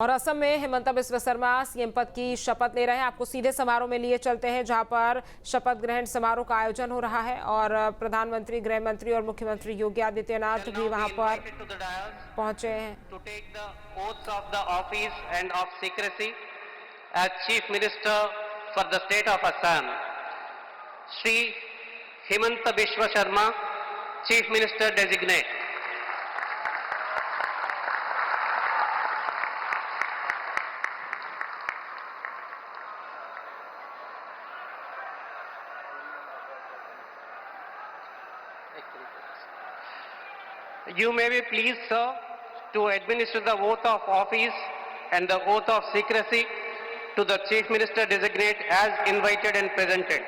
और असम में हिमंता बिस्वा शर्मा सीएम पद की शपथ ले रहे हैं। आपको सीधे समारोह में लिए चलते हैं जहां पर शपथ ग्रहण समारोह का आयोजन हो रहा है और प्रधानमंत्री, गृह मंत्री और मुख्यमंत्री योगी आदित्यनाथ भी वहां पर पहुंचे हैं। To take the oaths of the office and of secrecy as Chief Minister for the state of Assam, Shri Himanta Biswa Sharma, Chief Minister designate. You may be pleased, sir, to administer the oath of office and the oath of secrecy to the Chief Minister designate as invited and presented.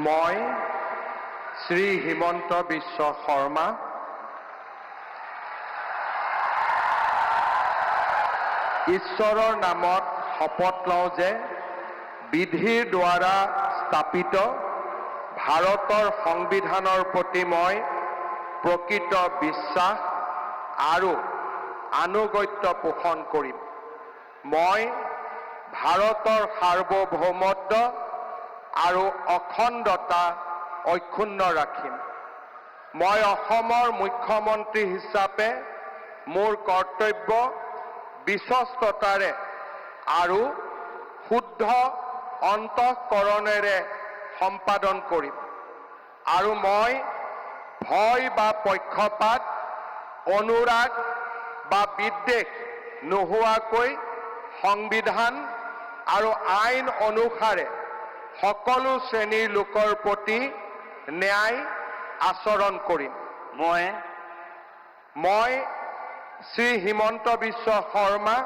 মই শ্ৰী হিমন্ত বিশ্ব শৰ্মা ঈশ্বৰৰ নামত শপত লওঁ যে বিধিৰ দ্বাৰা স্থাপিত ভাৰতৰ সংবিধানৰ প্ৰতি মই প্ৰকৃত বিশ্বাস আৰু আনুগত্য পোষণ কৰিম। মই ভাৰতৰ সাৰ্বভৌমত্ব আৰু অখণ্ডতা অক্ষুণ্ণ ৰাখিম। মই অসমৰ মুখ্যমন্ত্ৰী হিচাপে মোৰ কৰ্তব্য বিশ্বস্ততাৰে আৰু শুদ্ধ অন্তঃকৰণেৰে সম্পাদন কৰিম আৰু মই ভয় বা পক্ষপাত, অনুৰাগ বা বিদ্বেষ নোহোৱাকৈ সংবিধান আৰু আইন অনুসাৰে সকলো শ্ৰেণীৰ লোকৰ প্ৰতি ন্যায় আচৰণ কৰিম। মই শ্ৰী হিমন্ত বিশ্ব শৰ্মা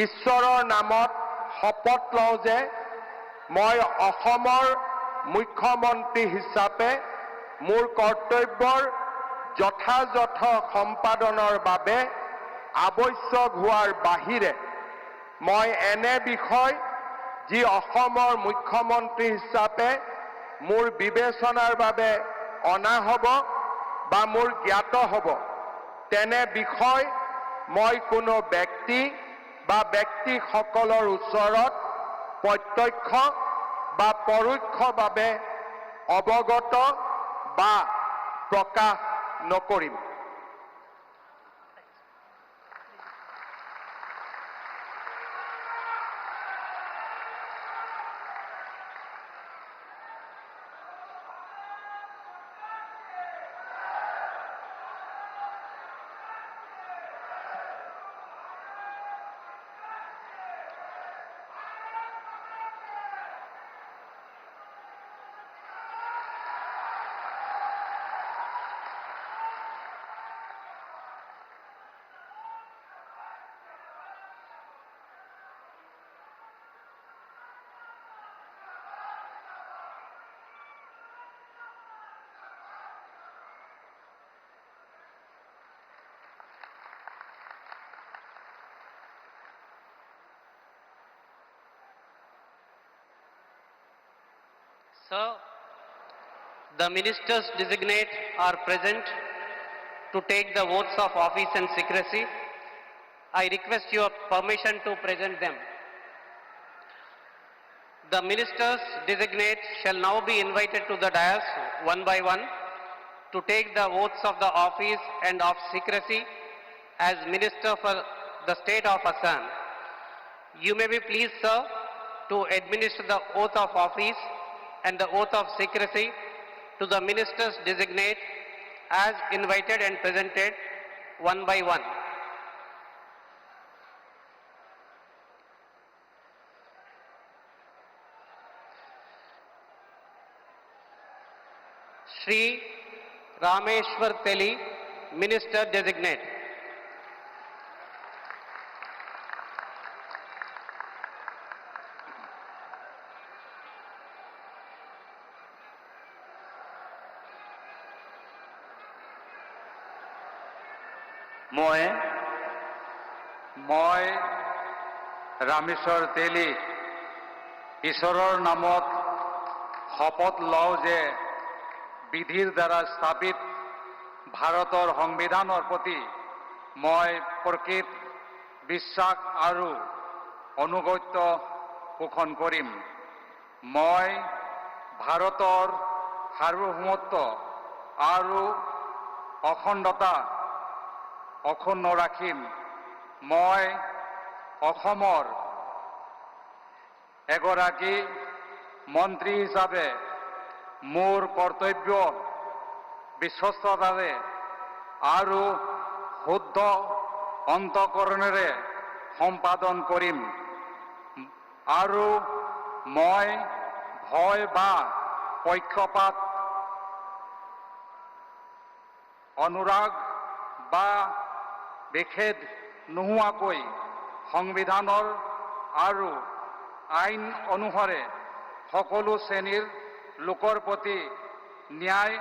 ঈশ্বৰৰ নামত শপত লওঁ যে মই অসমৰ মুখ্যমন্ত্ৰী হিচাপে মোৰ কৰ্তব্যৰ যথাযথ সম্পাদনৰ বাবে আৱশ্যক হোৱাৰ বাহিৰে মই এনে বিষয় যি অসমৰ মুখ্যমন্ত্ৰী হিচাপে মোৰ বিবেচনাৰ বাবে অনা হ'ব বা মোৰ জ্ঞাত হ'ব তেনে বিষয় মই কোনো ব্যক্তি বা ব্যক্তিসকলৰ ওচৰত প্ৰত্যক্ষ বা পৰোক্ষভাৱে অৱগত বা প্ৰকাশ নকৰিম। Sir, the ministers designate are present to take the oaths of office and secrecy. I request your permission to present them. The ministers designate shall now be invited to the dais one by one to take the oaths of the office and of secrecy as minister for the state of Assam. You may be pleased, sir, to administer the oath of office and the oath of secrecy to the ministers designate as invited and presented one by one. Shri Rameshwar Teli, Minister designate. মই ৰামেশ্বৰ তেলী ঈশ্বৰৰ নামত শপত লওঁ যে বিধিৰ দ্বাৰা স্থাপিত ভাৰতৰ সংবিধানৰ প্ৰতি মই প্ৰকৃত বিশ্বাস আৰু অনুগত্য পোষণ কৰিম। মই ভাৰতৰ সাৰ্বভৌমত্ব আৰু অখণ্ডতা অক্ষুণ্ণ ৰাখিম। মই অসমৰ এগৰাকী মন্ত্ৰী হিচাপে মোৰ কৰ্তব্য বিশ্বস্ততাৰে আৰু শুদ্ধ অন্তঃকৰণেৰে সম্পাদন কৰিম আৰু মই ভয় বা পক্ষপাত অনুৰাগ বা বিখেদ নোহোৱাকৈ সংবিধানৰ আৰু আইন অনুসাৰে সকলো শ্ৰেণীৰ লোকৰ প্ৰতি ন্যায়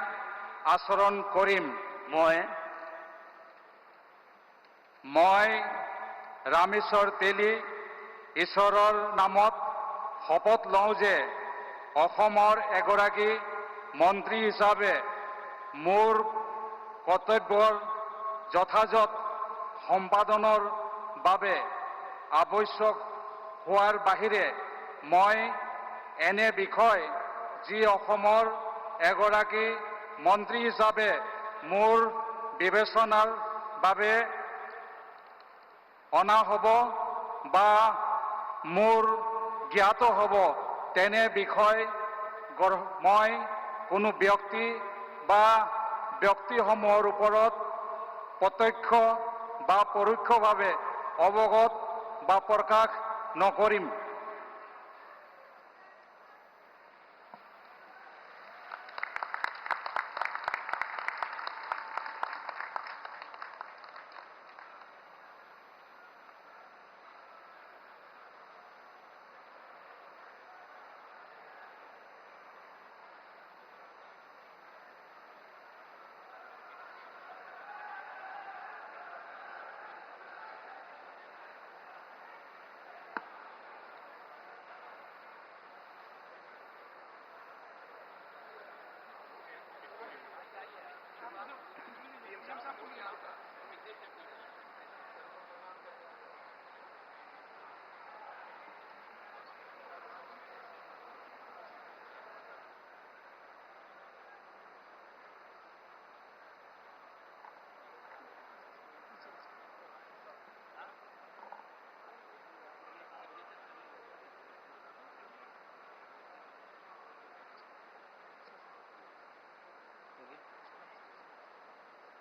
আচৰণ কৰিম। মই ৰামেশ্বৰ তেলী ঈশ্বৰৰ নামত শপত লওঁ যে অসমৰ এগৰাকী মন্ত্ৰী হিচাপে মোৰ কৰ্তব্যৰ যথাযথ সম্পাদনৰ বাবে আৱশ্যক হোৱাৰ বাহিৰে মই এনে বিষয় যি অসমৰ এগৰাকী মন্ত্ৰী হিচাপে মোৰ বিবেচনাৰ বাবে অনা হ'ব বা মোৰ জ্ঞাত হ'ব তেনে বিষয় মই কোনো ব্যক্তি বা ব্যক্তিসমূহৰ ওপৰত প্ৰত্যক্ষ বা পৰোক্ষভাৱে অৱগত বা প্ৰকাশ নকৰিম।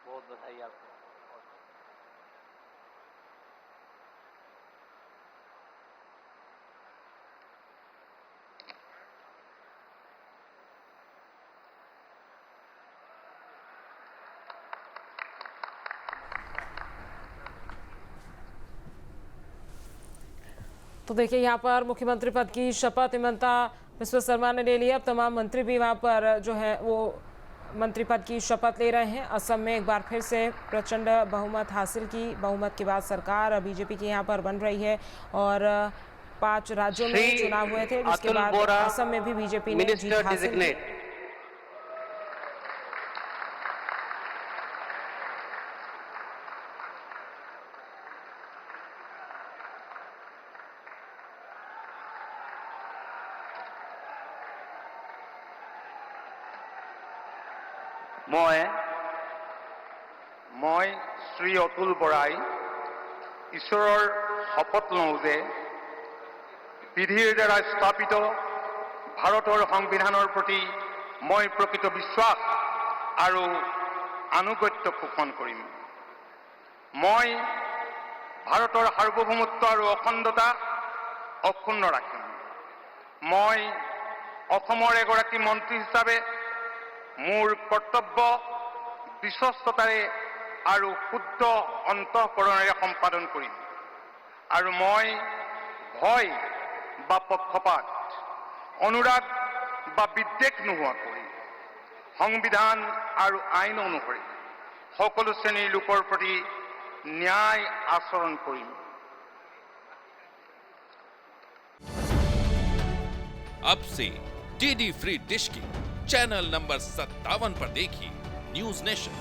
बहुत बधाई आपको। तो देखिए यहाँ पर मुख्यमंत्री पद की शपथ हिमंता बिस्वा शर्मा ने ले ली। अब तमाम मंत्री भी वहाँ पर जो है वो मंत्री पद की शपथ ले रहे हैं। असम में एक बार फिर से प्रचंड बहुमत हासिल की। बहुमत के बाद सरकार बीजेपी की यहाँ पर बन रही है और 5 राज्यों में चुनाव हुए थे, जिसके बाद असम में भी बीजेपी ने जीत हासिल की। মই শ্ৰী অতুল বৰাই ঈশ্বৰৰ শপত লওঁ যে বিধিৰ দ্বাৰা স্থাপিত ভাৰতৰ সংবিধানৰ প্ৰতি মই প্ৰকৃত বিশ্বাস আৰু আনুগত্য পোষণ কৰিম। মই ভাৰতৰ সাৰ্বভৌমত্ব আৰু অখণ্ডতা অক্ষুণ্ণ ৰাখিম। মই অসমৰ এগৰাকী মন্ত্ৰী হিচাপে মোৰ কৰ্তব্য বিশ্বস্ততাৰে আৰু শুদ্ধ অন্তঃকৰণেৰে সম্পাদন কৰিম আৰু মই ভয় বা পক্ষপাত অনুৰাগ বা বিদ্বেষ নোহোৱাকৈ সংবিধান আৰু আইন অনুসৰি সকলো শ্ৰেণীৰ লোকৰ প্ৰতি ন্যায় আচৰণ কৰিম। अब से डीडी फ्री डिश की चैनल नंबर 57 पर देखिए न्यूज नेशन।